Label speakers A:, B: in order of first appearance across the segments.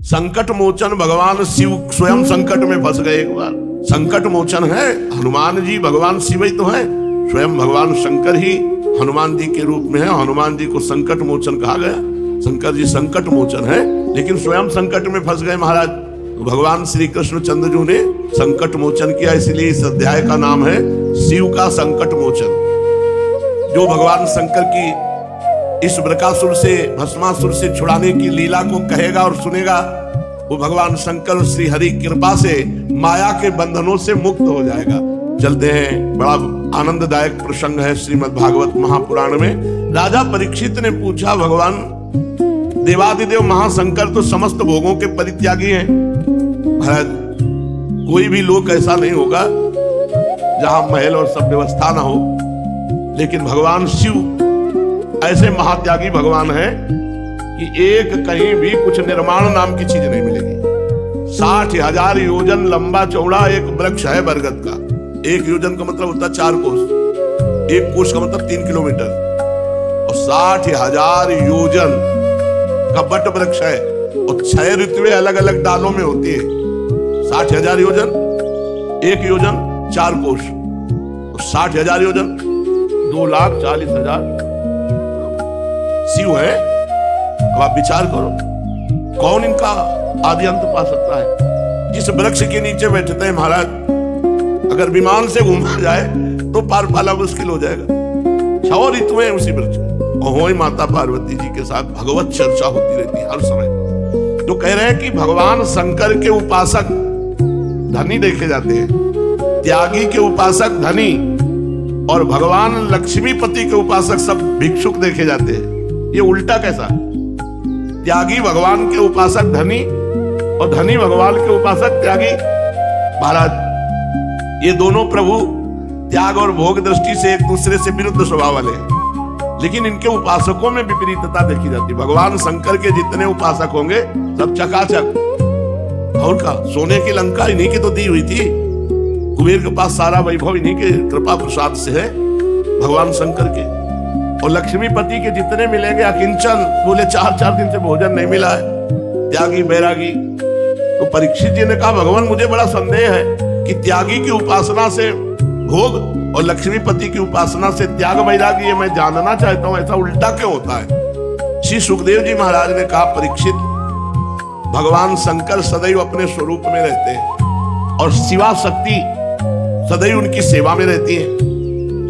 A: संकट मोचन भगवान शिव स्वयं संकट में फंस गए एक बार। संकट मोचन है हनुमान जी, भगवान शिव ही तो है, स्वयं भगवान शंकर ही हनुमान जी के रूप में है। हनुमान जी को संकट मोचन कहा गया, शंकर जी संकट मोचन है, लेकिन स्वयं संकट में फंस गए महाराज। तो भगवान श्री कृष्ण चंद्रजू ने संकट मोचन किया, इसलिए इस अध्याय का नाम है शिव का संकट मोचन। जो भगवान शंकर की इस बृकासुर से, भस्मासुर से छुड़ाने की लीला को कहेगा और सुनेगा, वो भगवान शंकर और श्री हरि कृपा से माया के बंधनों से मुक्त हो जाएगा। चलते हैं, बड़ा आनंददायक प्रसंग है श्रीमद् भागवत महापुराण में। राजा परीक्षित ने पूछा, भगवान देवादिदेव महाशंकर तो समस्त भोगों के परित्यागी हैं, कोई भी लोक ऐसा नहीं होगा जहां महल और सब व्यवस्था ना हो, लेकिन भगवान शिव ऐसे महात्यागी भगवान है कि एक कहीं भी कुछ निर्माण नाम की चीज नहीं मिलेगी। 60,000 योजन लंबा चौड़ा एक वृक्ष है बरगद का। एक योजन का मतलब होता है 4 कोस, एक कोस का मतलब 3 किलोमीटर, और 60,000 योजन का बट वृक्ष है, और 6 ऋतुएं अलग अलग डालों में होती है। 60,000 योजन, एक योजन 4 कोस, 60,000 योजन 2,40,000 शिव है। अब आप विचार करो, कौन इनका आदि अंत पा सकता है? जिस वृक्ष के नीचे बैठते हैं महाराज, अगर विमान से घूमा जाए तो पार पाना मुश्किल हो जाएगा। 6 ऋतुएं उसी वृक्ष में, और वही माता पार्वती जी के साथ भगवत चर्चा होती रहती है हर समय। तो कह रहे हैं कि भगवान शंकर के उपासक धनी देखे जाते हैं, त्यागी के उपासक धनी, और भगवान लक्ष्मीपति के उपासक सब भिक्षुक देखे जाते हैं। ये उल्टा कैसा? त्यागी भगवान के उपासक धनी, और धनी भगवान के उपासक त्यागी। महाराज, ये दोनों प्रभु त्याग और भोग दृष्टि से एक दूसरे से विरुद्ध स्वभाव वाले हैं, लेकिन इनके उपासकों में विपरीतता देखी जाती। भगवान शंकर के जितने उपासक होंगे सब चकाचक, और का सोने की लंका इन्हीं की तो दी हुई थी, कुबेर के पास सारा वैभव इन्हीं के कृपा प्रसाद से है, भगवान शंकर के। और लक्ष्मीपति के जितने मिलेंगे अकिंचन, बोले 4 दिन से भोजन नहीं मिला है, त्यागी बैरागी। तो परीक्षित जी ने कहा, भगवान मुझे बड़ा संदेह है कि त्यागी की उपासना से भोग और लक्ष्मीपति की उपासना से त्याग वैरागी, ये मैं जानना चाहता हूं, ऐसा उल्टा क्यों होता है? श्री सुखदेव जी महाराज ने कहा, परीक्षित, भगवान शंकर सदैव अपने स्वरूप में रहते हैं और शिवा शक्ति सदैव उनकी सेवा में रहती है।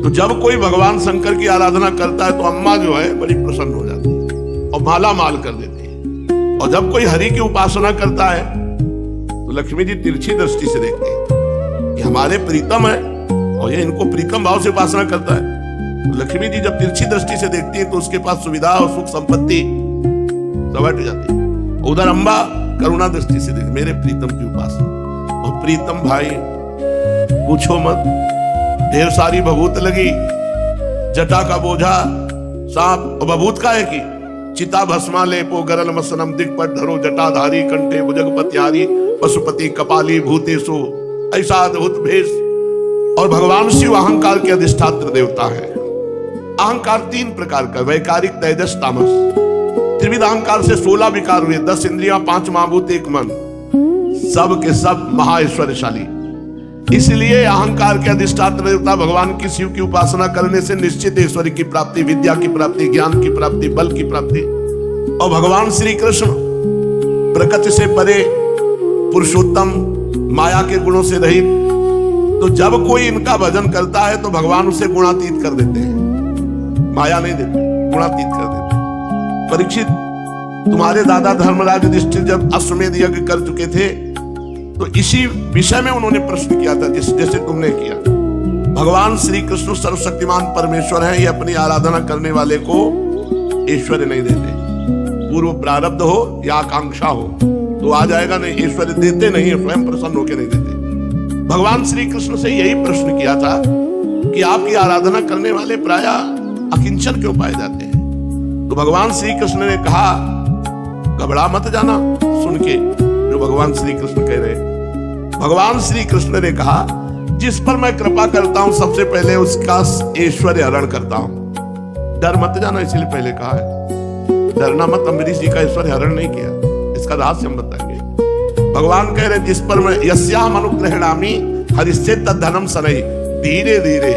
A: तो जब कोई भगवान शंकर की आराधना करता है तो अम्मा जो है बड़ी प्रसन्न हो जाती है और माला माल कर देती है, और जब कोई हरि की उपासना करता है तो लक्ष्मी जी तिरछी दृष्टि से देखती है, ये हमारे प्रीतम है और ये इनको प्रीतम भाव से उपासना करता है। तो लक्ष्मी जी जब तिरछी दृष्टि से देखती है तो उसके पास सुविधा और सुख संपत्ति सब हट जाती है। उधर अम्बा करुणा दृष्टि से देख, मेरे प्रीतम की उपासना। और प्रीतम भाई पूछो मत, ढेर सारी भभूत लगी, जटा का बोझा सांप, और भभूत का है कि चिता भस्मा लेपो गरल मसनम दिग्पट धरो जटाधारी कंठे भुजगपत्यारी पशुपति कपाली भूतेशु, ऐसा अद्भुत भेष। और भगवान शिव अहंकार के अधिष्ठात्र देवता है। अहंकार 3 प्रकार का, वैकारिक, तेजस, तामस। त्रिविध अहंकार से 16 विकार हुए, 10 इंद्रियां, 5 महाभूत, 1 मन, सब के सब महाऐश्वर्यशाली। इसलिए अहंकार के अधिष्ठात्र देवता भगवान की शिव की उपासना करने से निश्चित ऐश्वर्य की प्राप्ति, विद्या की प्राप्ति, ज्ञान की प्राप्ति, बल की प्राप्ति। और भगवान श्री कृष्ण प्रकृति से परे, पुरुषोत्तम, माया के गुणों से रहित, तो जब कोई इनका भजन करता है तो भगवान उसे गुणातीत कर देते हैं, माया नहीं देते, गुणातीत कर देते हैं। परीक्षित, तुम्हारे दादा धर्मराज युधिष्ठिर जब अश्वमेध यज्ञ कर चुके थे तो इसी विषय में उन्होंने प्रश्न किया था जैसे तुमने किया। भगवान श्री कृष्ण सर्वशक्तिमान परमेश्वर हैं, ये अपनी आराधना करने वाले को ऐश्वर्य नहीं देते। पूर्व प्रारब्ध हो या आकांक्षा हो तो आ जाएगा, नहीं ऐश्वर्य देते नहीं है, स्वयं प्रसन्न होकर नहीं देते। भगवान श्री कृष्ण से यही प्रश्न किया था कि आपकी आराधना करने वाले प्रायः अकिंचन क्यों पाए जाते हैं? तो भगवान श्री कृष्ण ने कहा, घबरा मत जाना सुन के जो भगवान श्री कृष्ण कह रहे हैं। भगवान श्री कृष्ण ने कहा, जिस पर मैं कृपा करता हूं सबसे पहले उसका ऐश्वर्य हरण करता हूं। डर मत जाना, इसलिए पहले कहा है, डरना मत। अम्बरीश जी का ऐश्वर्य हरण नहीं किया, इसका रहस्य हम बताएंगे। भगवान कह रहे जिस पर मैं यस्याम अनुग्रहणामि हरिष्ये तद्धनम शनैः, धीरे धीरे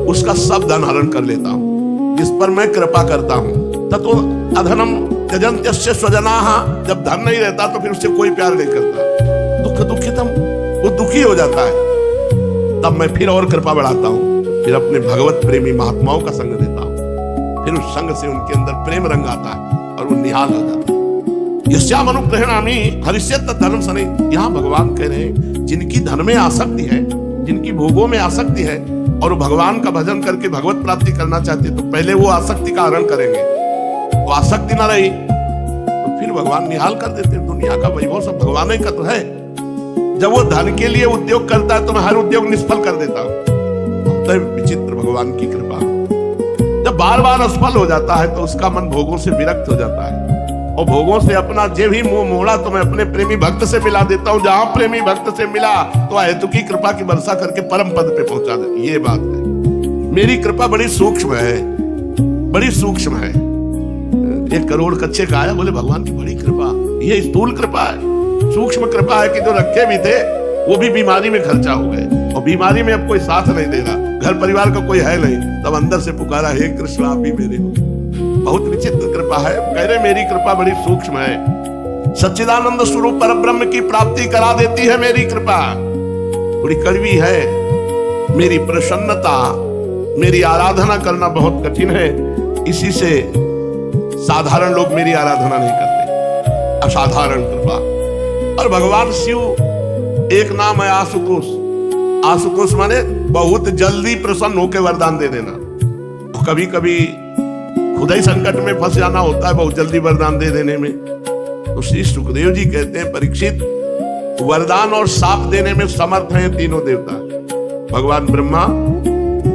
A: उसका सब धन हरण कर लेता हूं। जिस पर मैं कृपा करता हूं ततो अधनम त्यजन्त्यस्य स्वजनाः, जब धन नहीं रहता तो फिर उससे कोई प्यार नहीं करता, दुख दुखितम, वो दुखी हो जाता है। तब मैं फिर और कृपा बढ़ाता हूं, फिर अपने भगवत प्रेमी महात्माओं का संग देता हूं, फिर उस संग से उनके अंदर प्रेम रंग आता है और वो निहाल हो जाता है। यस्याम अनुग्रहणामि हरिष्ये तद्धनम शनैः, यहाँ भगवान कह रहे हैं जिनकी धन में आसक्ति है, जिनकी भोगों में आसक्ति है और वो भगवान का भजन करके भगवत प्राप्ति करना चाहते तो पहले वो आसक्ति का हरण करेंगे। वो आसक्ति ना रही तो फिर भगवान निहाल कर देते। दुनिया का वैभव सब भगवान ही का तो है। जब वो धन के लिए उद्योग करता है तो मैं हर उद्योग निष्फल कर देता हूं। तो विचित्र भगवान की कृपा। जब बार बार असफल हो जाता है तो उसका मन भोगों से विरक्त हो जाता है और भोगों से अपना जे भी मुंह मोड़ा तो मैं अपने प्रेमी भक्त से मिला देता हूं। जहां प्रेमी भक्त से मिला तो हेतु की कृपा की वर्षा करके परम पद पे पहुंचा देती। ये बात है, मेरी कृपा बड़ी सूक्ष्म है, बड़ी सूक्ष्म है। 1 करोड़ कच्चे का आया, बोले भगवान की बड़ी कृपा। ये स्थूल कृपा है, सूक्ष्म कृपा है कि जो रखे भी थे वो भी बीमारी में खर्चा हो गए और बीमारी में अब कोई साथ नहीं दे रहा, घर परिवार का कोई है नहीं, तब अंदर से पुकारा हे कृष्ण आप भी मेरे हो। बहुत विचित्र कृपा है। कह रहे मेरी कृपा बड़ी सूक्ष्म है, सच्चिदानंद स्वरूप परब्रह्म की प्राप्ति करा देती है मेरी कृपा। थोड़ी कड़वी है। मेरी प्रसन्नता, मेरी आराधना करना बहुत कठिन है, इसी से साधारण लोग मेरी आराधना नहीं करते। असाधारण कृपा। और भगवान शिव एक नाम है आशुतोष। आशुतोष माने बहुत जल्दी प्रसन्न होकर वरदान दे देना। तो कभी कभी खुद ही संकट में फंस जाना होता है बहुत जल्दी वरदान दे देने में। तो श्री सुखदेव जी कहते हैं परीक्षित, वरदान और शाप देने में समर्थ हैं तीनों देवता, भगवान ब्रह्मा,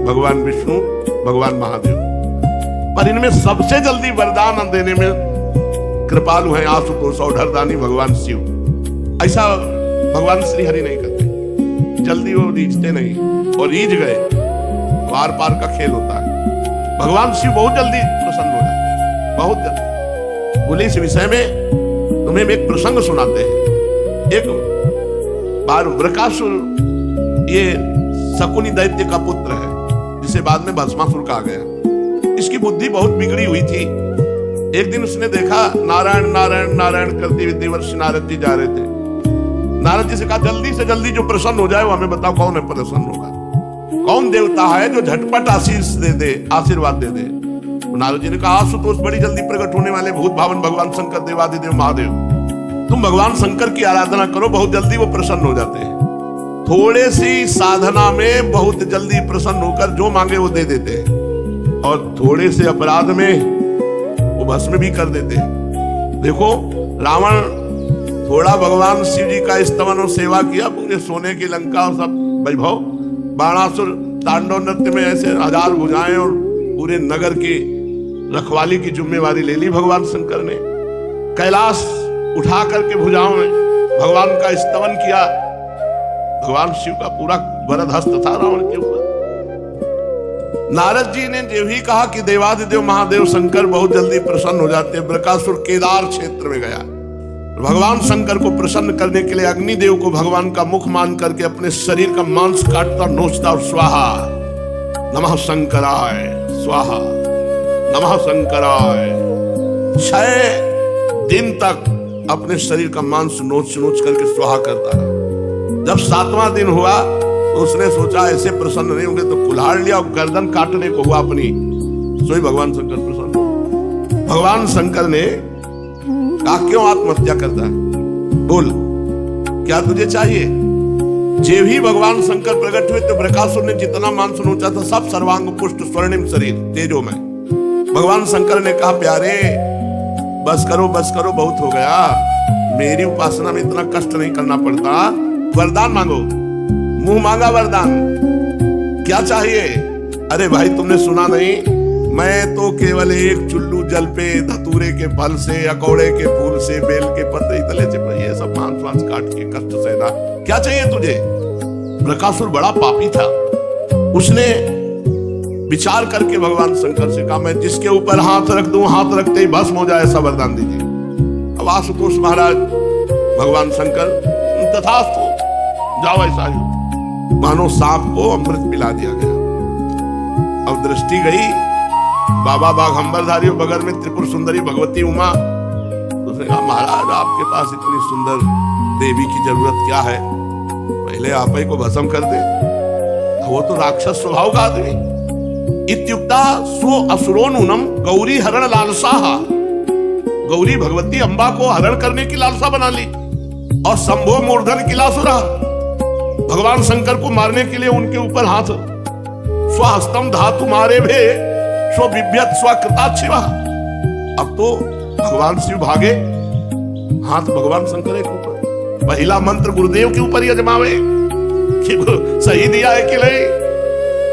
A: भगवान विष्णु, भगवान महादेव। पर इनमें सबसे जल्दी वरदान देने में कृपालु हैं आशुतोष और हरदानी भगवान शिव। ऐसा भगवान श्री हरि नहीं करते, जल्दी वो रीझते नहीं, और रीझ गए पार पार का खेल होता है। भगवान शिव बहुत जल्दी प्रसन्न हो जाते हैं, बहुत जल्दी। बोले इस विषय में तुम्हें एक प्रसंग सुनाते हैं। एक बार वृकासुर, ये शकुनी दैत्य का पुत्र है जिसे बाद में भस्मासुर कहा गया। इसकी बुद्धि बहुत बिगड़ी हुई थी। एक दिन उसने देखा नारायण नारायण नारायण करते हुए देवर्षि नारद जी जा रहे थे। नारद जी से कहा जल्दी से जल्दी जो प्रसन्न हो जाए वो हमें बताओ, कौन है प्रसन्न होगा, कौन देवता है जो झटपट आशीष दे दे, आशीर्वाद दे दे। तो नारद जी ने कहा आशुतोष बड़ी जल्दी प्रकट होने वाले भूत भावन भगवान शंकर देवादिदेव महादेव, तुम भगवान शंकर की आराधना करो, बहुत जल्दी वो प्रसन्न हो जाते हैं। थोड़े सी साधना में बहुत जल्दी प्रसन्न होकर जो मांगे वो दे देते हैं, और थोड़े से अपराध में वो भस्म भी कर देते हैं। देखो रावण थोड़ा भगवान शिव जी का स्तवन और सेवा किया, पूरे सोने की लंका और सब वैभव। बाणासुर तांडव नृत्य में ऐसे 1000 भुजाएं और पूरे नगर की रखवाली की जिम्मेवारी ले ली भगवान शंकर ने। कैलाश उठा करके भुजाओं में भगवान का स्तवन किया। भगवान शिव का पूरा वरद हस्त था रावण के ऊपर। नारद जी ने जो भी कहा कि देवादिदेव महादेव शंकर बहुत जल्दी प्रसन्न हो जाते हैं, वृकासुर केदार क्षेत्र में गया। भगवान शंकर को प्रसन्न करने के लिए अग्निदेव को भगवान का मुख मान करके अपने शरीर का मांस काटता नोचता और स्वाहा नमः शंकराय स्वाहा नमः शंकराय 6 दिन तक अपने शरीर का मांस नोच नोच करके स्वाहा करता रहा। जब 7वां दिन हुआ तो उसने सोचा ऐसे प्रसन्न नहीं होंगे, तो कुल्हाड़ लिया और गर्दन काटने को हुआ अपनी, सोई भगवान शंकर प्रसन्न हो। भगवान शंकर ने कहा क्यों आत्महत्या करता है, बोल क्या तुझे चाहिए। जे भी भगवान शंकर प्रकट हुए तो वृकासुर ने जितना मांस नोचा था सब सर्वांग पुष्ट स्वर्णिम शरीर तेजो में। भगवान शंकर ने कहा प्यारे बस करो बहुत हो गया, मेरी उपासना में इतना कष्ट नहीं करना पड़ता, वरदान मांगो। मुंह मांगा वरदान, क्या चाहिए। अरे भाई तुमने सुना नहीं, मैं तो केवल एक चुल्लू जल पे धतूरे के फल से, अकौड़े के फूल से, बेल के पत्ते तले से, ये सब मांस वांस काट के कष्ट सहना, क्या चाहिए तुझे। वृकासुर बड़ा पापी था, उसने विचार करके भगवान शंकर से कहा मैं जिसके ऊपर हाथ रख दूं हाथ रखते ही भस्म हो जाए ऐसा वरदान दीजिए। अब आशुतोष महाराज भगवान शंकर तथास्तु, जाओ ऐसा ही। मानो सांप को अमृत पिला दिया गया। अब दृष्टि गई बाबा बाघंबरधारी बगल में त्रिपुर सुंदरी भगवती उमा। तो उसने कहा महाराज आपके पास इतनी सुंदर देवी की जरूरत क्या है, पहले आप ही को भस्म कर दे। वो तो राक्षस स्वभाव का आदमी। इत्युक्ता सो असुरोनुनम गौरी हरण लालसा, गौरी भगवती अंबा को हरण करने की लालसा बना ली और संभो मूर्धन किलासुरा, भगवान शंकर को मारने के लिए उनके ऊपर हाथ, स्वहस्तम धातु मारे भे स्व बिभ्यत स्वकृताच्छिवा। अब तो भगवान शिव भागे, हाथ भगवान शंकर के ऊपर। पहला मंत्र गुरुदेव के ऊपर ही अजमावे कि सही दिया है कि नहीं।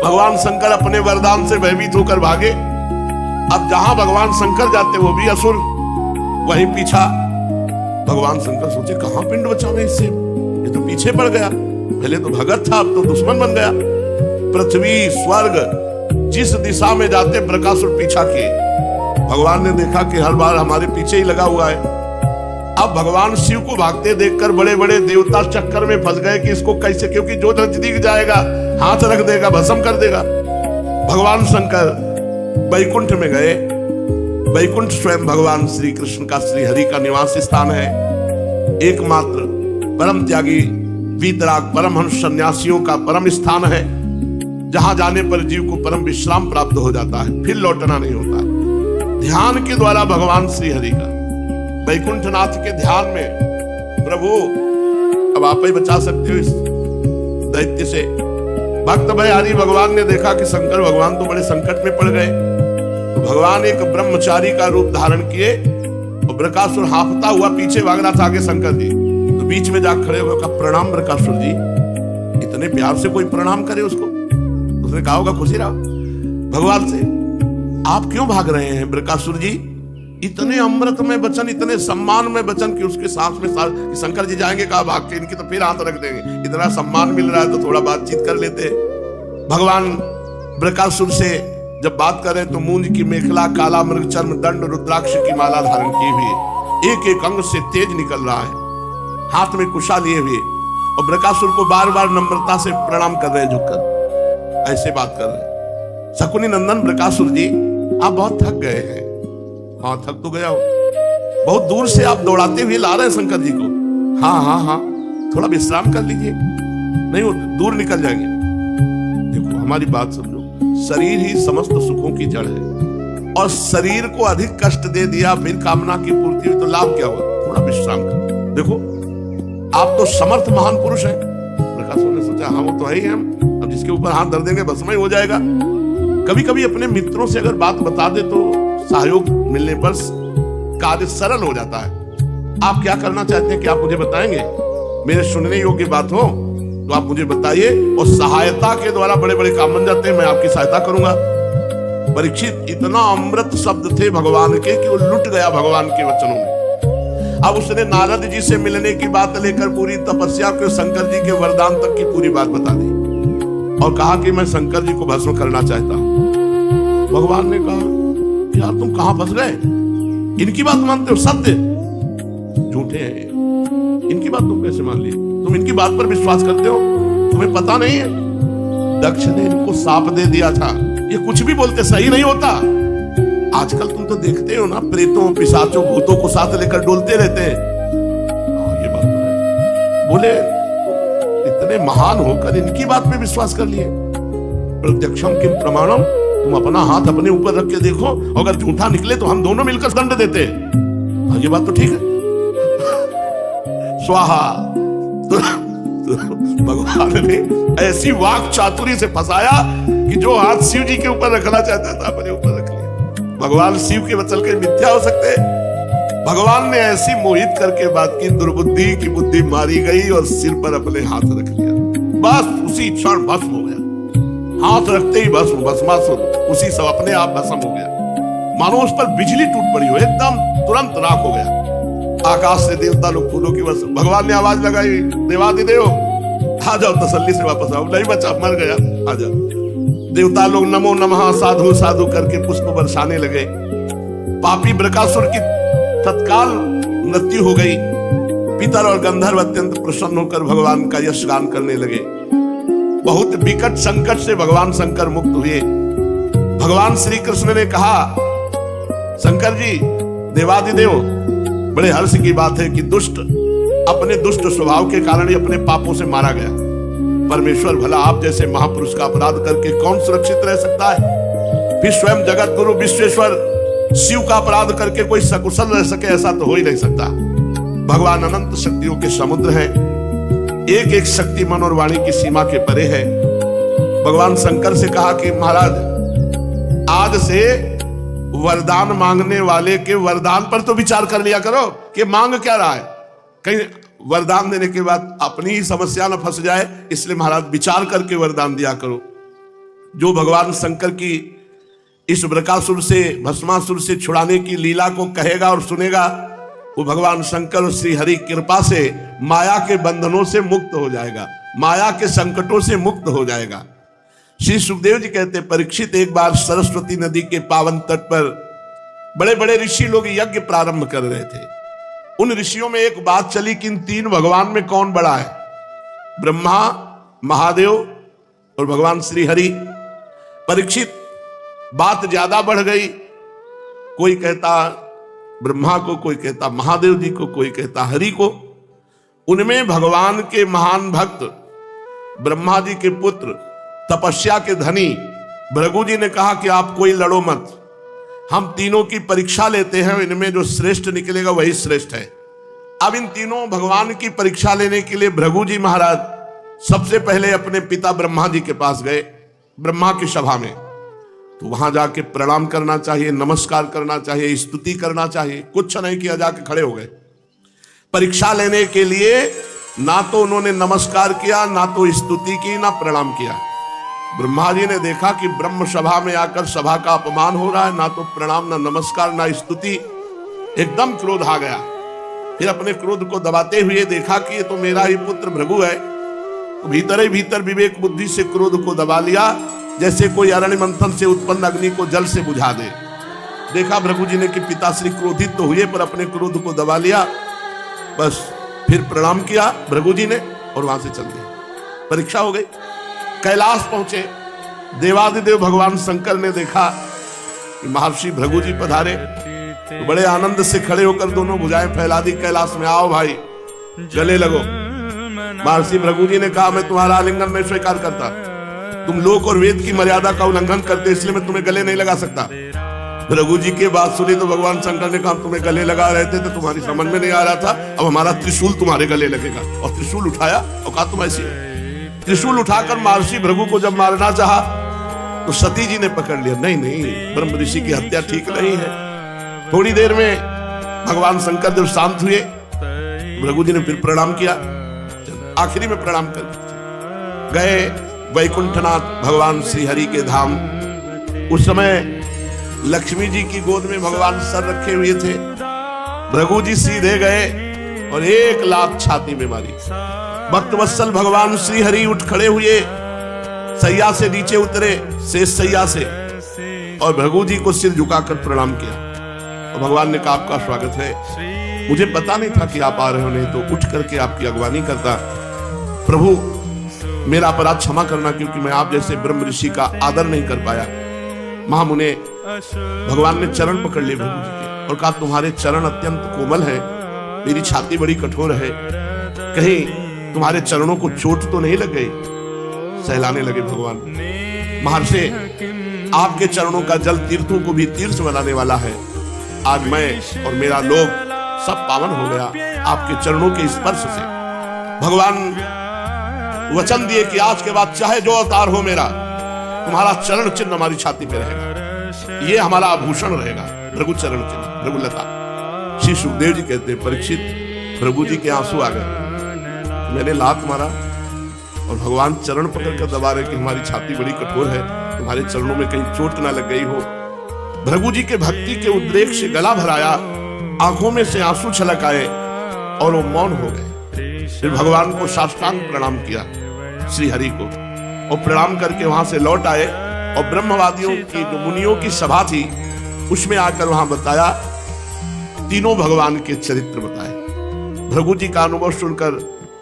A: भगवान शंकर अपने वरदान से भयभीत होकर भागे। अब जहां भगवान शंकर जाते वो भी असुर, वहीं पीछा। भगवान शंकर सोचे कहां पिंड बचावे इससे, ये तो पीछे पड़ गया। पहले तो भगत था, अब तो दुश्मन बन गया। पृथ्वी स्वर्ग जिस दिशा में जाते बृकासुर पीछा किए। भगवान ने देखा कि हर बार हमारे पीछे ही लगा हुआ है। अब भगवान शिव को भागते देखकर बड़े बड़े देवता चक्कर में फंस गए कि इसको कैसे, क्योंकि जो नजदीक जाएगा हाथ रख देगा, भस्म कर देगा। भगवान शंकर वैकुंठ में गए। वैकुंठ स्वयं भगवान श्री कृष्ण का, श्री हरि का निवास स्थान है। एकमात्र परम त्यागी वीतराग परमहंस सन्यासियों का परम स्थान है, जहां जाने पर जीव को परम विश्राम प्राप्त हो जाता है, फिर लौटना नहीं होता। ध्यान के द्वारा भगवान श्री हरि का, वैकुंठनाथ के ध्यान में, प्रभु अब आप ही बचा सकते हो इस दैत्य से। भक्त भयहारी भगवान ने देखा कि शंकर भगवान तो बड़े संकट में पड़ गए, तो भगवान एक ब्रह्मचारी का रूप धारण किए और बृकासुर हांफता हुआ पीछे भाग रहा था आगे शंकर जी, तो बीच में जाकर खड़े हुए कहा प्रणाम बृकासुर जी। इतने प्यार से कोई प्रणाम करे उसको, उसने कहा होगा खुशी रहा भगवान से, आप क्यों भाग रहे हैं बृकासुर जी? इतने अमृत में वचन, इतने सम्मान में वचन कि उसके सांस में कि शंकर जी जाएंगे, कहा भाग के, इनकी तो फिर हाथ रख देंगे। इतना सम्मान मिल रहा है तो थोड़ा बातचीत कर लेते। भगवान बृकासुर से जब बात करें तो मूंज की मेखला, काला मृग चर्म, दंड, रुद्राक्ष की माला धारण की हुई, एक एक अंग से तेज निकल रहा है, हाथ में कुशा लिए हुए, और बृकासुर को बार बार नम्रता से प्रणाम कर रहे हैं, झुककर ऐसे बात कर रहे हैं। शकुनी नंदन बृकासुर जी, आप बहुत थक गए हैं। हाँ थक तो गया हो, बहुत दूर से आप दौड़ाते हुए ला रहे हैं शंकर जी को। हाँ हाँ हाँ, थोड़ा विश्राम कर लीजिए, नहीं वो दूर निकल जाएंगे। देखो हमारी बात समझो, शरीर ही समस्त सुखों की जड़ है, और शरीर को अधिक कष्ट दे दिया, फिर कामना की पूर्ति हुई तो लाभ क्या हुआ? थोड़ा विश्राम कर। देखो आप तो समर्थ महान पुरुष हैं। बृकासुर ने सोचा हाँ वो तो है ही, हम अब जिसके ऊपर हाथ धर देंगे भस्म ही हो जाएगा। कभी कभी अपने मित्रों से अगर बात बता दे तो सहयोग मिलने पर कार्य सरल हो जाता है। आप क्या करना चाहते हैं कि आप मुझे बताएंगे? मेरे सुनने योग्य बात हो तो आप मुझे बताइए, और सहायता के द्वारा बड़े बड़े काम बन जाते हैं, मैं आपकी सहायता करूंगा। परीक्षित, इतना अमृत शब्द थे भगवान के कि वो लुट गया भगवान के वचनों में। अब उसने नारद जी से मिलने की बात लेकर पूरी तपस्या को, शंकर जी के वरदान तक की पूरी बात बता दी, और कहा कि मैं शंकर जी को भस्म करना चाहता हूं। भगवान ने कहा यार तुम कहां फंस गए, इनकी बात मानते हो? सत्य झूठे हैं, इनकी बात तुम कैसे मान ली? तुम इनकी बात पर विश्वास करते हो? तुम्हें पता नहीं है दक्ष ने इनको साप दे दिया था, ये कुछ भी बोलते सही नहीं होता। आजकल तुम तो देखते हो ना, प्रेतों पिशाचों भूतों को साथ लेकर डोलते रहते हैं। ये बात तो है। बोले इतने महान होकर इनकी बात पे विश्वास कर लिए। प्रत्यक्षम किम प्रमाणम, तुम अपना हाथ अपने ऊपर रख के देखो, अगर झूठा निकले तो हम दोनों मिलकर दंड देते। ये बात तो ठीक है। स्वाहा। तो भगवान ने ऐसी वाक चातुरी से फंसाया कि जो हाथ शिव जी के ऊपर रखना चाहता था अपने ऊपर रख लिया। भगवान शिव के वचन के मिथ्या हो सकते? भगवान ने ऐसी मोहित करके बात की, दुर्बुद्धि की बुद्धि मारी गई और सिर पर अपने हाथ रख लिया। बस उसी क्षण भस्म हो गया, हाथ रखते ही भस्म, भस्मासुर उसी सब अपने आप भस्म हो गया। मानो उस पर बिजली टूट पड़ी हो, एकदम तुरंत राख हो गया। आकाश से देवता लोग फूलों की वर्षा। भगवान ने आवाज लगाई, देवादिदेव आ जाओ, तसल्ली से वापस आओ, नहीं बचा, मर गया, आ जाओ। देवता लोग नमो नमः साधु साधु करके पुष्प बरसाने लगे। पापी बृकासुर की तत्काल मृत्यु हो गई। पितर और गंधर्व अत्यंत प्रसन्न होकर भगवान का यश गान करने लगे। बहुत विकट संकट से भगवान शंकर मुक्त हुए। भगवान श्री कृष्ण ने कहा, शंकर जी, देवादिदेव, बड़े हर्ष की बात है कि दुष्ट अपने दुष्ट स्वभाव के कारण ही अपने पापों से मारा गया। परमेश्वर, भला आप जैसे महापुरुष का अपराध करके कौन सुरक्षित रह सकता है? फिर स्वयं जगत गुरु विश्वेश्वर शिव का अपराध करके कोई सकुशल रह सके, ऐसा तो हो ही नहीं सकता। भगवान अनंत शक्तियों के समुद्र हैं, एक एक शक्ति मन और वाणी की सीमा के परे है। भगवान शंकर से कहा कि महाराज, आज से वरदान मांगने वाले के वरदान पर तो विचार कर लिया करो कि मांग क्या रहा है, कहीं वरदान देने के बाद अपनी ही समस्या न फंस जाए, इसलिए महाराज विचार करके वरदान दिया करो। जो भगवान शंकर की इस बृकासुर से, भस्मासुर से छुड़ाने की लीला को कहेगा और सुनेगा, वो भगवान शंकर और श्री हरि कृपा से माया के बंधनों से मुक्त हो जाएगा, माया के संकटों से मुक्त हो जाएगा। श्री सुखदेव जी कहते, परीक्षित, एक बार सरस्वती नदी के पावन तट पर बड़े बड़े ऋषि लोग यज्ञ प्रारंभ कर रहे थे। उन ऋषियों में एक बात चली कि इन तीन भगवान में कौन बड़ा है? ब्रह्मा, महादेव और भगवान श्री हरि। परीक्षित, बात ज्यादा बढ़ गई। कोई कहता ब्रह्मा को, कोई कहता महादेव जी को, कोई कहता हरि को। उनमें भगवान के महान भक्त ब्रह्मा जी के पुत्र, तपस्या के धनी भृगु जी ने कहा कि आप कोई लड़ो मत, हम तीनों की परीक्षा लेते हैं, इनमें जो श्रेष्ठ निकलेगा वही श्रेष्ठ है। अब इन तीनों भगवान की परीक्षा लेने के लिए भृगु जी महाराज सबसे पहले अपने पिता ब्रह्मा जी के पास गए, ब्रह्मा की सभा में। तो वहां जाके प्रणाम करना चाहिए, नमस्कार करना चाहिए, स्तुति करना चाहिए, कुछ नहीं किया, जाके खड़े हो गए। परीक्षा लेने के लिए ना तो उन्होंने नमस्कार किया, ना तो स्तुति की, ना प्रणाम किया। ब्रह्मा जी ने देखा कि ब्रह्म सभा में आकर सभा का अपमान हो रहा है, ना तो प्रणाम, ना नमस्कार, ना स्तुति। एकदम क्रोध आ गया। फिर अपने क्रोध को दबाते हुए देखा कि ये तो मेरा ही पुत्र भृगु है। तो भीतर ही भीतर विवेक बुद्धि से क्रोध को दबा लिया, जैसे कोई अरण्य मंथन से उत्पन्न अग्नि को जल से बुझा दे। देखा भृगु जी ने कि पिताश्री क्रोधित तो हुए पर अपने क्रोध को दबा लिया। बस फिर प्रणाम किया भृगु जी ने और वहां से चल दिए। परीक्षा हो गई। कैलाश पहुंचे। देवादिदेव भगवान शंकर ने देखा कि महर्षि भृगु जी पधारे, तो बड़े आनंद से खड़े होकर दोनों भुजाएं फैला दी, कैलाश में आओ भाई, गले लगो। महर्षि भृगु जी ने कहा, मैं तुम्हारा आलिंगन नहीं स्वीकार करता, तुम लोक और वेद की मर्यादा का उल्लंघन करते, इसलिए मैं तुम्हें गले नहीं लगा सकता। भृगु जी की बात सुनी तो भगवान शंकर ने कहा, तुम्हें गले लगा रहे थे तो तुम्हारी समझ में नहीं आ रहा था, अब हमारा त्रिशूल तुम्हारे गले लगेगा। और त्रिशूल उठाया और कहा, तुम ऐसी। त्रिशूल उठाकर महर्षि भृगु को जब मारना चाहा तो सती जी ने पकड़ लिया। नहीं नहीं, ब्रह्म ऋषि की हत्या ठीक नहीं है। थोड़ी देर में भगवान शंकर जब शांत हुए, भृगु जी ने फिर प्रणाम किया। आखिरी में प्रणाम कर गए वैकुंठनाथ भगवान श्री हरि के धाम। उस समय लक्ष्मी जी की गोद में भगवान सर रखे हुए थे। भृगु जी सीधे गए और एक लात छाती में मारी। भक्तवत्सल भगवान श्री हरि उठ खड़े हुए, सैया से नीचे उतरे, शेष सैया से, और भृगु जी को सिर झुकाकर प्रणाम किया। और भगवान ने कहा, आपका स्वागत है, मुझे पता नहीं था कि आप आ रहे हो, नहीं तो उठ करके आपकी अगवानी करता। प्रभु मेरा अपराध क्षमा करना, क्योंकि मैं आप जैसे ब्रह्म ऋषि का आदर नहीं कर पाया। महामुने भगवान ने चरण पकड़ लिए भृगु जी के और कहा, तुम्हारे चरण अत्यंत कोमल है, मेरी छाती बड़ी कठोर है, कहीं तुम्हारे चरणों को चोट तो नहीं लग गई। सहलाने लगे भगवान। महर्षि, आपके चरणों का जल तीर्थों को भी तीर्थ बनाने वाला है। आज मैं और मेरा लोग सब पावन हो गया आपके चरणों के स्पर्श से। भगवान वचन दिए कि आज के बाद चाहे जो अवतार हो मेरा, तुम्हारा चरण चिन्ह हमारी छाती पे रहेगा, ये हमारा आभूषण रहेगा, भृगु चरण चिन्ह, भृगुलता। श्री सुखदेव जी कहते हैं, परीक्षित, भृगु जी के आंसू आ गए। मैंने लात मारा और भगवान चरण पकड़ कर दबा रहे कि हमारी छाती बड़ी कठोर है, तुम्हारे चरणों में कहीं चोट ना लग गई हो। भृगु जी के भक्ति के उद्रेक से गला भराया, आंखों में से आंसू छलक आए और वो मौन हो गए। फिर भगवान को साष्टांग प्रणाम किया श्री हरि को, और प्रणाम करके वहां से लौट आए और ब्रह्मवादियों की, जो मुनियों की सभा थी, उसमें आकर वहां बताया तीनों भगवान के चरित्र बताए। भृगु जी का अनुभव सुनकर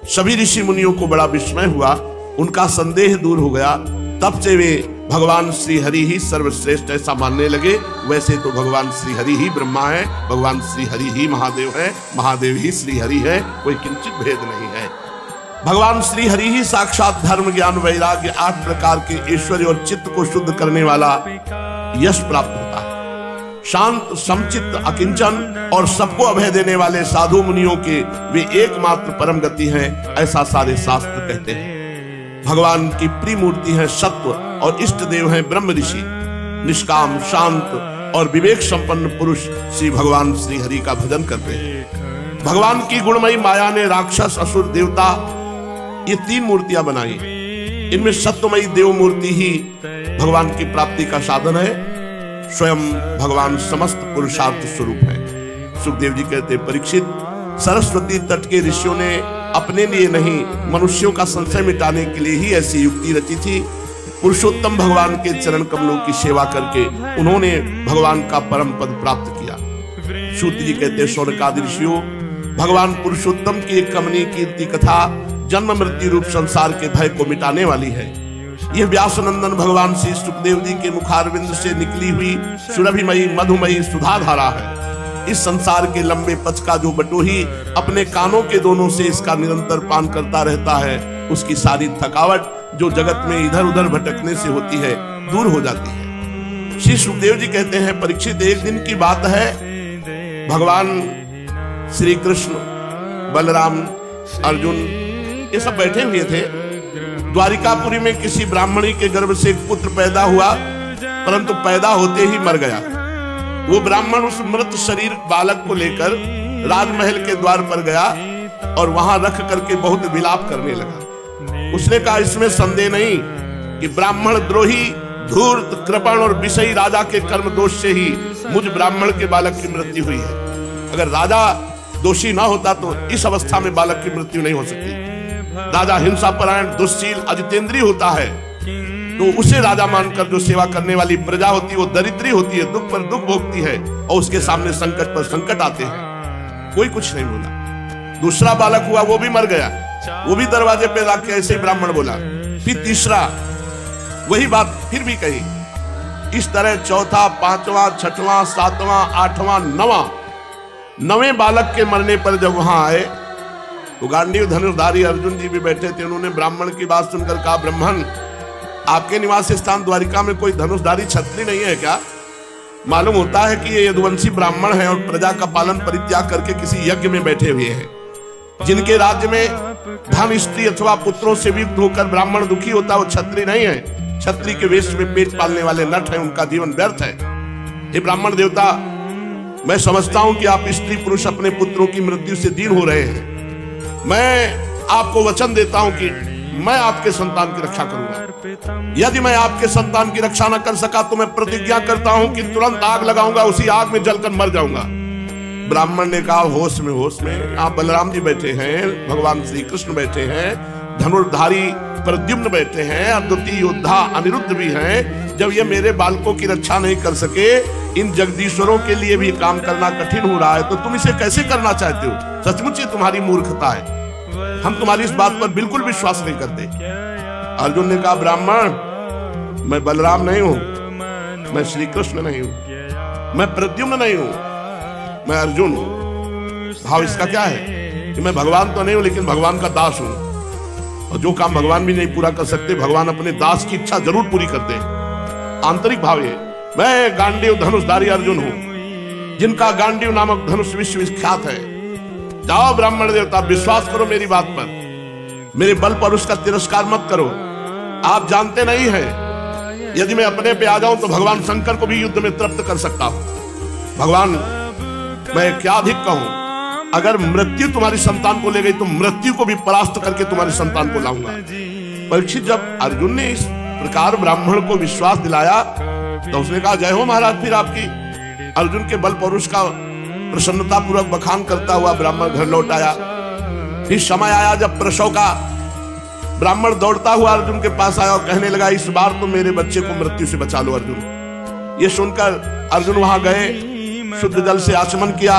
A: सभी ऋषि मुनियों को बड़ा विस्मय हुआ, उनका संदेह दूर हो गया। तब से वे भगवान श्री हरि ही सर्वश्रेष्ठ ऐसा मानने लगे। वैसे तो भगवान श्री हरि ही ब्रह्मा है, भगवान श्री हरि ही महादेव है, महादेव ही श्री हरि है, कोई किंचित भेद नहीं है। भगवान श्री हरि ही साक्षात धर्म ज्ञान वैराग्य 8 प्रकार के ऐश्वर्य और चित्त को शुद्ध करने वाला यश प्राप्त होता है। शांत समचित्त अकिंचन और सबको अभय देने वाले साधु मुनियों के वे एकमात्र परम गति हैं, ऐसा सारे शास्त्र कहते हैं। भगवान की प्रिय मूर्ति है सत्व और इष्ट देव हैं ब्रह्म ऋषि। निष्काम शांत और विवेक संपन्न पुरुष श्री भगवान श्री हरि का भजन करते हैं। भगवान की गुणमयी माया ने राक्षस असुर देवता ये 3 मूर्तियां बनाई। इनमें सत्वमयी देव मूर्ति ही भगवान की प्राप्ति का साधन है। स्वयं भगवान समस्त पुरुषार्थ स्वरूप है। सुखदेव जी कहते, परीक्षित, सरस्वती तट के ऋषियों ने अपने लिए नहीं मनुष्यों का संशय मिटाने के लिए ही ऐसी युक्ति रची थी। पुरुषोत्तम भगवान के चरण कमलों की सेवा करके उन्होंने भगवान का परम पद प्राप्त किया। सूत जी कहते, शौनकादि ऋषियों, भगवान पुरुषोत्तम की एक कमनीय कीर्ति कथा जन्म मृत्यु रूप संसार के भय को मिटाने वाली है। यह व्यासनंदन भगवान श्री सुखदेव जी के मुखारविंद से निकली हुई सुरभिमयी मधुमयी सुधाधारा है। इस संसार के लंबे पथ का जो बटोही अपने कानों के दोनों से इसका निरंतर पान करता रहता है, उसकी सारी थकावट जो जगत में इधर उधर भटकने से होती है दूर हो जाती है। श्री सुखदेव जी कहते हैं, परीक्षित, एक दिन की बात है, भगवान श्री कृष्ण, बलराम, अर्जुन ये सब बैठे हुए थे। द्वारिकापुरी में किसी ब्राह्मणी के गर्भ से एक पुत्र पैदा हुआ, परंतु पैदा होते ही मर गया। वो ब्राह्मण उस मृत शरीर बालक को लेकर राजमहल के द्वार पर गया और वहां रख करके बहुत विलाप करने लगा। उसने कहा, इसमें संदेह नहीं कि ब्राह्मण द्रोही, धूर्त, कृपण और विषयी राजा के कर्म दोष से ही मुझ ब्राह्मण के बालक की मृत्यु हुई है। अगर राजा दोषी ना होता तो इस अवस्था में बालक की मृत्यु नहीं हो सकती। राजा हिंसापरायण, दुश्शील, अजितेंद्रिय होता है, तो उसे राजा मानकर जो सेवा करने वाली प्रजा होती है वो दरिद्री होती है, दुख पर दुख भोगती है और उसके सामने संकट पर संकट आते हैं। कोई कुछ नहीं बोला। दूसरा बालक हुआ, वो भी मर गया, वो भी दरवाजे पे लाके ऐसे ही ब्राह्मण बोला। फिर तीसरा वही बात फिर भी कही। इस तरह चौथा, पांचवा, छठवां, सातवां, आठवां, नवें बालक के मरने पर जब वहां आए तो गांडीव धनुर्धारी अर्जुन जी भी बैठे थे। उन्होंने ब्राह्मण की बात सुनकर कहा, ब्राह्मण, आपके निवास स्थान द्वारिका में कोई धनुषधारी क्षत्रिय नहीं है क्या? मालूम होता है कि ये यदुवंशी ब्राह्मण है और प्रजा का पालन परित्याग करके किसी यज्ञ में बैठे हुए हैं। जिनके राज्य में धन, स्त्री अथवा पुत्रों से वियुक्त होकर ब्राह्मण दुखी होता है वो क्षत्रिय नहीं है। क्षत्रिय के वेश में पेट पालने वाले नट हैं, उनका जीवन व्यर्थ है। हे ब्राह्मण देवता, मैं समझता हूं कि आप स्त्री पुरुष अपने पुत्रों की मृत्यु से दीन हो रहे हैं। मैं आपको वचन देता हूं कि मैं आपके संतान की रक्षा करूंगा। यदि मैं आपके संतान की रक्षा न कर सका तो मैं प्रतिज्ञा करता हूं कि तुरंत आग लगाऊंगा, उसी आग में जलकर मर जाऊंगा। ब्राह्मण ने कहा, होश में आप बलराम जी बैठे हैं, भगवान श्री कृष्ण बैठे हैं, धनुर्धारी प्रद्युम्न बैठे हैं, अद्वितीय योद्धा अनिरुद्ध भी हैं। जब ये मेरे बालकों की रक्षा नहीं कर सके, इन जगदीश्वरों के लिए भी काम करना कठिन हो रहा है, तो तुम इसे कैसे करना चाहते हो? सचमुच ये तुम्हारी मूर्खता है। हम तुम्हारी इस बात पर बिल्कुल विश्वास नहीं करते। अर्जुन ने कहा, ब्राह्मण, मैं बलराम नहीं हूं, मैं श्री कृष्ण नहीं हूं, मैं प्रद्युम्न नहीं हूं, मैं अर्जुन हूं। भाव इसका क्या है कि मैं भगवान तो नहीं हूं लेकिन भगवान का दास हूं, और जो काम भगवान भी नहीं पूरा कर सकते भगवान अपने दास की इच्छा जरूर पूरी करते हैं। आंतरिक भाव है, मैं गांडीव धनुषधारी अर्जुन हूं, जिनका गांडीव नामक धनुष विश्व विख्यात है। जाओ ब्राह्मण देवता, विश्वास करो मेरी बात पर, मेरे बल पर उसका तिरस्कार मत करो। आप जानते नहीं हैं, यदि मैं अपने पे आ जाऊं तो भगवान शंकर को भी युद्ध में तृप्त कर सकता हूं। भगवान, मैं क्या अधिक कहूं, अगर मृत्यु तुम्हारी संतान को ले गई तो मृत्यु को भी परास्त करके तुम्हारी संतान को लाऊंगा। परीक्षित, जब अर्जुन ने इस प्रकार ब्राह्मण को विश्वास दिलाया तो उसने कहा, जय हो महाराज। फिर आपकी अर्जुन के बल पौरुष का प्रसन्नता पूर्वक बखान करता हुआ ब्राह्मण घर लौट आया। फिर समय आया जब प्रसव का, ब्राह्मण दौड़ता हुआ अर्जुन के पास आया और कहने लगा, इस बार तो मेरे बच्चे को मृत्यु से बचा लो। अर्जुन, ये सुनकर अर्जुन वहां गए, शुद्ध जल से आचमन किया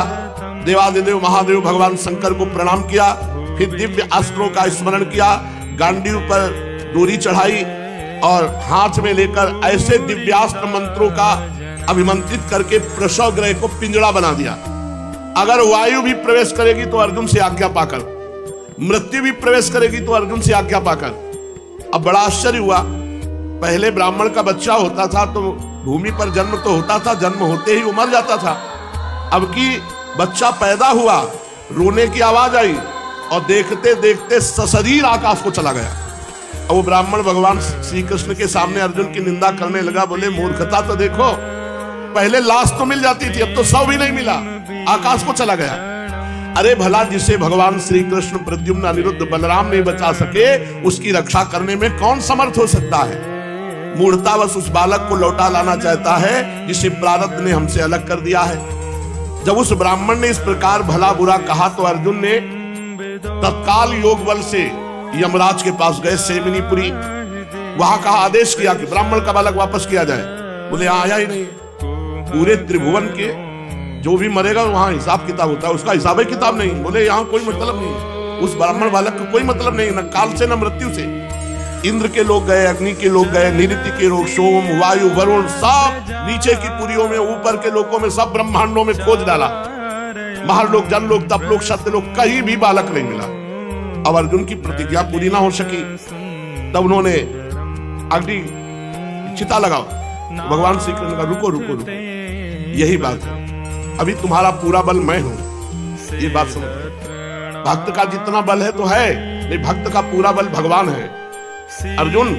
A: देवादिदेव महादेव भगवान शंकर को प्रणाम किया, फिर दिव्य अस्त्रों का स्मरण किया, गांडीव पर डोरी चढ़ाई और हाथ में लेकर ऐसे दिव्यास्त्र मंत्रों का अभिमंत्रित करके प्रसव ग्रह को पिंजड़ा बना दिया। अगर वायु भी प्रवेश करेगी तो अर्जुन से आज्ञा पाकर, मृत्यु भी प्रवेश करेगी तो अर्जुन से आज्ञा पाकर। अब बड़ा आश्चर्य हुआ, पहले ब्राह्मण का बच्चा होता था तो भूमि पर जन्म तो होता था, जन्म होते ही वो मर जाता था। अब की बच्चा पैदा हुआ, रोने की आवाज आई और देखते देखते सशरीर आकाश को चला गया। और वो ब्राह्मण भगवान श्री कृष्ण के सामने अर्जुन की निंदा करने लगा, बोले मूर्खता तो देखो, पहले लाश तो मिल जाती थी, अब तो शव भी नहीं मिला, आकाश को चला गया। अरे भला जिसे भगवान श्री कृष्ण, प्रद्युम्न, अनिरुद्ध, बलराम नहीं बचा सके, उसकी रक्षा करने में कौन समर्थ हो सकता है। मूर्खतावश उस बालक को लौटा लाना चाहता है जिसे प्रारब्ध ने हमसे अलग कर दिया है। जब उस ब्राह्मण ने इस प्रकार भला बुरा कहा तो अर्जुन ने तत्काल योग बल से यमराज के पास गए, सेमिनीपुरी, वहां कहा, आदेश किया कि ब्राह्मण का बालक वापस किया जाए। बोले आया ही नहीं। पूरे त्रिभुवन के जो भी मरेगा वहां हिसाब किताब होता है, उसका हिसाब किताब नहीं। बोले यहाँ कोई मतलब नहीं, उस ब्राह्मण बालक का कोई मतलब नहीं, न काल से न मृत्यु से। इंद्र के लोग गए, अग्नि के लोग गए, निऋति के लोग, सोम, वायु, वरुण, सब नीचे की पुरियों में, ऊपर के लोकों में, सब ब्रह्मांडों में खोज डाला। महालोक, जनलोक, तपलोक, सत्यलोक, कहीं भी बालक नहीं मिला। अब अर्जुन की प्रतिज्ञा पूरी ना हो सकी, तब उन्होंने अग्नि चिता लगाओ। भगवान श्री कृष्ण का रुको रुको रुको, यही बात है, अभी तुम्हारा पूरा बल मैं हूं। ये बात समझ, भक्त का जितना बल है तो है, नहीं भक्त का पूरा बल भगवान है। अर्जुन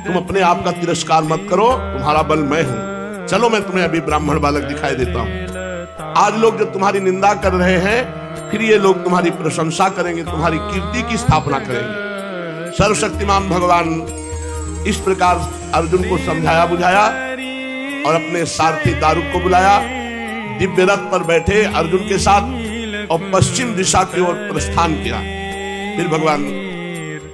A: तुम अपने आप का तिरस्कार मत करो, तुम्हारा बल मैं हूं। चलो मैं तुम्हें अभी ब्राह्मण बालक दिखाई देता हूं। आज लोग जो तुम्हारी निंदा कर रहे हैं, फिर ये लोग तुम्हारी प्रशंसा करेंगे, तुम्हारी कीर्ति की स्थापना करेंगे। सर्वशक्तिमान भगवान इस प्रकार अर्जुन को समझाया बुझाया और अपने सारथी दारुक को बुलाया। दिव्य रथ पर बैठे अर्जुन के साथ और पश्चिम दिशा की ओर प्रस्थान किया। फिर भगवान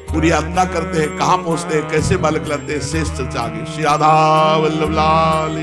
A: पूरी यात्रा करते हैं, कहां पहुंचते हैं, कैसे बालक लाते हैं, शेष चर्चा आगे। श्री राधा वल्लभ लाल।